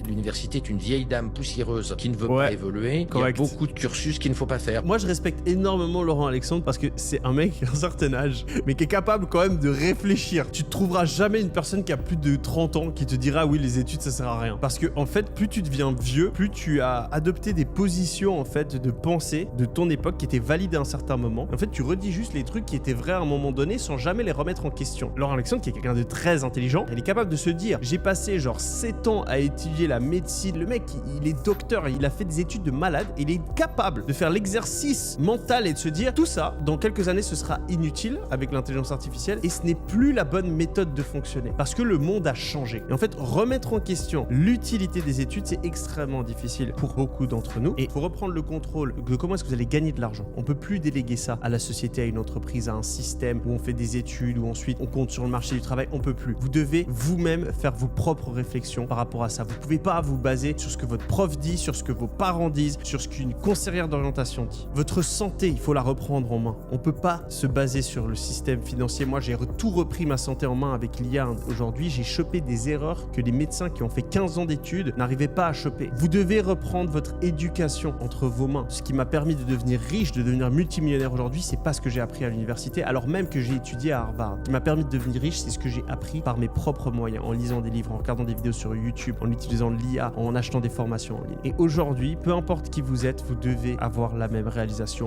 L'université est une vieille dame poussiéreuse qui ne veut Ouais, pas évoluer. correct. Il y a beaucoup de cursus qu'il ne faut pas faire. Moi, je respecte énormément Laurent Alexandre parce que c'est un mec d'un certain âge, mais qui est capable quand même de réfléchir. Tu ne trouveras jamais une personne qui a plus de 30 ans qui te dira oui, les études, ça sert à rien. Parce que, en fait, plus tu deviens vieux, plus tu as adopté des positions, en fait, de pensée de ton époque qui étaient valides à un certain moment. En fait, tu redis juste les trucs qui étaient vrais à un moment donné sans jamais les remettre en question. Laurent Alexandre, qui est quelqu'un de très intelligent, il est capable de se dire j'ai passé genre 7 ans à étudier la médecine. Le mec, il est docteur, il a fait des études de malade, il est capable de faire l'exercice mental et de se dire tout ça, dans quelques années, ce sera inutile avec l'intelligence artificielle et ce n'est plus la bonne méthode de fonctionner parce que le monde a changé. Et en fait, remettre en question l'utilité des études, c'est extrêmement difficile pour beaucoup d'entre nous. Et il faut reprendre le contrôle de comment est-ce que vous allez gagner de l'argent. On peut plus déléguer ça à la société, à une entreprise, à un système où on fait des études, où ensuite on compte sur le marché du travail. On peut plus. Vous devez vous-même faire vos propres réflexions par rapport à ça. Vous pouvez pas vous baser sur ce que votre prof dit, sur ce que vos parents disent, sur ce qu'une conseillère d'orientation dit. Votre santé, il faut la reprendre en main. On peut pas se baser sur le système financier. Moi, j'ai tout repris ma santé en main avec l'IA aujourd'hui. J'ai chopé des erreurs que les médecins qui ont fait 15 ans d'études n'arrivaient pas à choper. Vous devez reprendre votre éducation entre vos mains. Ce qui m'a permis de devenir riche, de devenir multimillionnaire aujourd'hui, c'est pas ce que j'ai appris à l'université, alors même que j'ai étudié à Harvard. Ce qui m'a permis de devenir riche, c'est ce que j'ai appris par mes propres moyens, en lisant des livres, en regardant des vidéos sur YouTube, en utilisant l'IA, en achetant des formations en ligne. Et aujourd'hui, peu importe qui vous êtes, vous devez avoir la même réalisation.